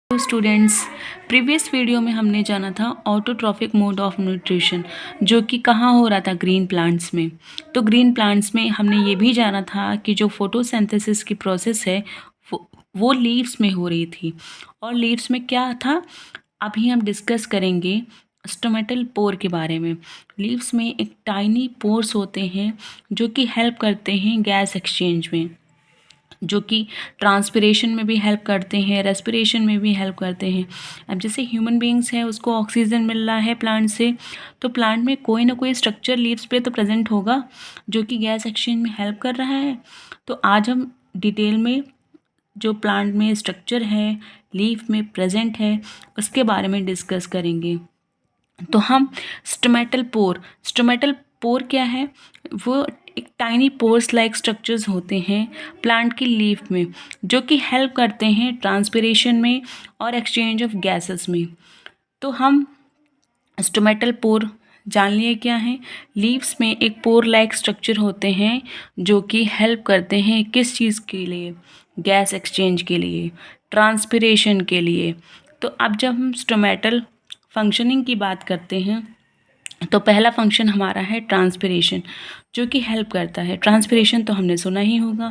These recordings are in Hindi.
तो स्टूडेंट्स, प्रीवियस वीडियो में हमने जाना था ऑटोट्रॉफिक मोड ऑफ न्यूट्रिशन, जो कि कहाँ हो रहा था, ग्रीन प्लांट्स में। तो ग्रीन प्लांट्स में हमने ये भी जाना था कि जो फोटोसिंथेसिस की प्रोसेस है वो लीव्स में हो रही थी। और लीव्स में क्या था, अभी हम डिस्कस करेंगे स्टोमेटल पोर के बारे में। लीव्स में एक टाइनी पोर्स होते हैं जो कि हेल्प करते हैं गैस एक्सचेंज में, जो कि ट्रांसपिरेशन में भी हेल्प करते हैं, रेस्पिरेशन में भी हेल्प करते हैं। अब जैसे ह्यूमन बीइंग्स हैं, उसको ऑक्सीजन मिल रहा है प्लांट से, तो प्लांट में कोई ना कोई स्ट्रक्चर लीव्स पे तो प्रेजेंट होगा जो कि गैस एक्सचेंज में हेल्प कर रहा है। तो आज हम डिटेल में जो प्लांट में स्ट्रक्चर है, लीफ में प्रेजेंट है, उसके बारे में डिस्कस करेंगे। तो हम स्टोमेटल पोर क्या है, वो एक टाइनी पोर्स लाइक स्ट्रक्चर्स होते हैं प्लांट की लीफ में, जो कि हेल्प करते हैं ट्रांसपिरेशन में और एक्सचेंज ऑफ गैसेस में। तो हम स्टोमेटल पोर जान लिए क्या है। लीव्स में एक पोर लाइक स्ट्रक्चर होते हैं जो कि हेल्प करते हैं किस चीज़ के लिए, गैस एक्सचेंज के लिए, ट्रांसपिरेशन के लिए। तो अब जब हम स्टोमेटल फंक्शनिंग की बात करते हैं तो पहला फंक्शन हमारा है ट्रांसपिरेशन, जो कि हेल्प करता है। ट्रांसपिरेशन तो हमने सुना ही होगा,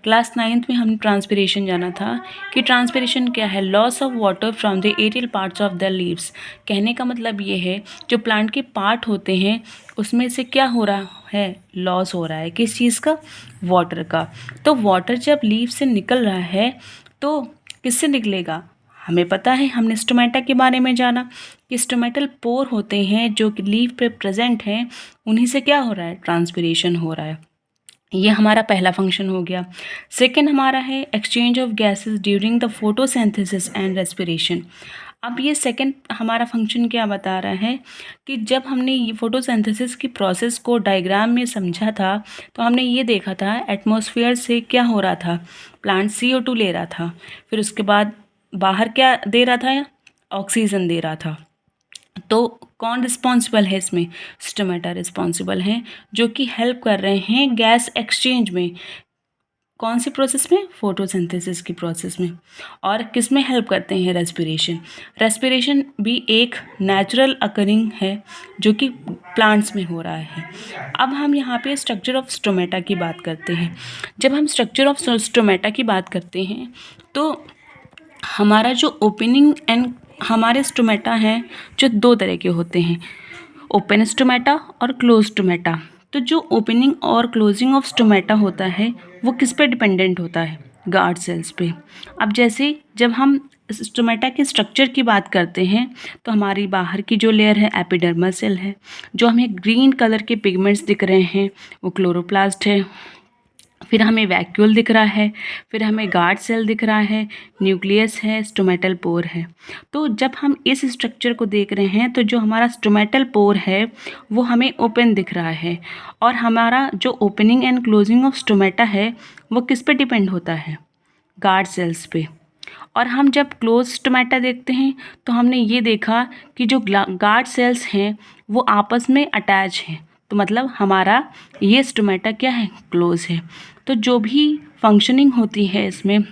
क्लास 9th में हमने ट्रांसपिरेशन जाना था कि ट्रांसपिरेशन क्या है, loss of water from the aerial parts of the leaves. कहने का मतलब ये है, जो प्लांट के पार्ट होते हैं उसमें से क्या हो रहा है, लॉस हो रहा है, किस चीज़ का, वाटर का। तो वाटर जब लीव से निकल रहा है तो किससे निकलेगा, हमें पता है, हमने स्टोमेटा के बारे में जाना कि स्टोमेटल पोर होते हैं जो कि लीफ पे प्रेजेंट हैं, उन्हीं से क्या हो रहा है, ट्रांसपिरेशन हो रहा है। ये हमारा पहला फंक्शन हो गया। सेकंड हमारा है exchange of gases during the photosynthesis and respiration. अब ये सेकंड हमारा फंक्शन क्या बता रहा है कि जब हमने ये फोटोसिंथेसिस की प्रोसेस को डायग्राम में समझा था तो हमने ये देखा था एटमॉस्फेयर से क्या हो रहा था, प्लांट CO2 ले रहा था, फिर उसके बाद बाहर क्या दे रहा था, ऑक्सीजन दे रहा था। तो कौन रिस्पॉन्सिबल है इसमें, स्टोमेटा रिस्पॉन्सिबल हैं, जो कि हेल्प कर रहे हैं गैस एक्सचेंज में। कौन सी प्रोसेस में, फोटोसिंथेसिस की प्रोसेस में। और किस में हेल्प करते हैं, रेस्पिरेशन। रेस्पिरेशन भी एक नेचुरल अकरिंग है जो कि प्लांट्स में हो रहा है। अब हम यहाँ पे स्ट्रक्चर ऑफ स्टोमेटा की बात करते हैं। जब हम स्ट्रक्चर ऑफ स्टोमेटा की बात करते हैं तो हमारा जो ओपनिंग एंड हमारे स्टोमेटा हैं जो दो तरह के होते हैं, ओपन स्टोमेटा और क्लोज स्टोमेटा। तो जो ओपनिंग और क्लोजिंग ऑफ स्टोमेटा होता है वो किस पे डिपेंडेंट होता है, गार्ड सेल्स पे। अब जैसे जब हम स्टोमेटा के स्ट्रक्चर की बात करते हैं तो हमारी बाहर की जो लेयर है एपिडर्मल सेल है, जो हमें ग्रीन कलर के पिगमेंट्स दिख रहे हैं वो क्लोरोप्लास्ट है, फिर हमें वैक्यूल दिख रहा है, फिर हमें गार्ड सेल दिख रहा है, न्यूक्लियस है, स्टोमेटल पोर है। तो जब हम इस स्ट्रक्चर को देख रहे हैं तो जो हमारा स्टोमेटल पोर है वो हमें ओपन दिख रहा है, और हमारा जो opening and closing of stomata है वो किस पे डिपेंड होता है, गार्ड सेल्स पे। और हम जब क्लोज स्टोमेटा देखते हैं तो हमने ये देखा कि जो गार्ड सेल्स हैं वो आपस में अटैच हैं, तो मतलब हमारा ये स्टोमेटा क्या है, क्लोज है। तो जो भी फंक्शनिंग होती है इसमें,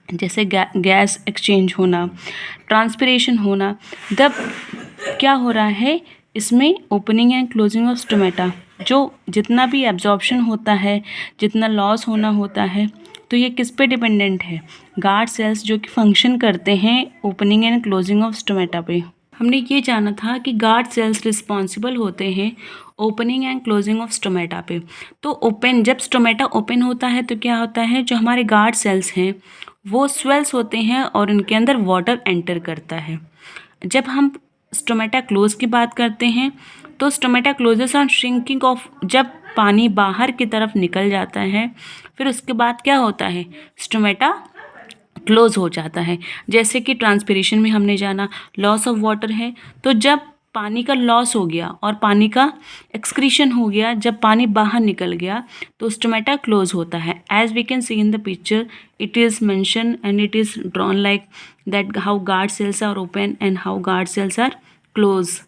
जैसे गैस एक्सचेंज होना, ट्रांसपिरेशन होना, तब क्या हो रहा है इसमें, opening and closing of stomata, जो जितना भी एब्जॉर्प्शन होता है, जितना लॉस होना होता है, तो ये किस पे डिपेंडेंट है, गार्ड सेल्स जो कि फंक्शन करते हैं opening and closing of stomata पे। हमने ये जाना था कि गार्ड सेल्स रिस्पॉन्सिबल होते हैं opening and closing of stomata पे। तो ओपन, जब स्टोमेटा ओपन होता है तो क्या होता है, जो हमारे गार्ड सेल्स हैं वो स्वेल्स होते हैं और उनके अंदर वाटर एंटर करता है। जब हम स्टोमेटा क्लोज की बात करते हैं तो stomata closes on shrinking of, जब पानी बाहर की तरफ निकल जाता है फिर उसके बाद क्या होता है, स्टोमेटा क्लोज हो जाता है। जैसे कि ट्रांसपिरेशन में हमने जाना लॉस ऑफ वाटर है, तो जब पानी का लॉस हो गया और पानी का एक्सक्रीशन हो गया, जब पानी बाहर निकल गया तो स्टोमेटा क्लोज होता है। As we can see in the picture, it is mention and it is drawn like that how guard cells are open and how guard cells are closed.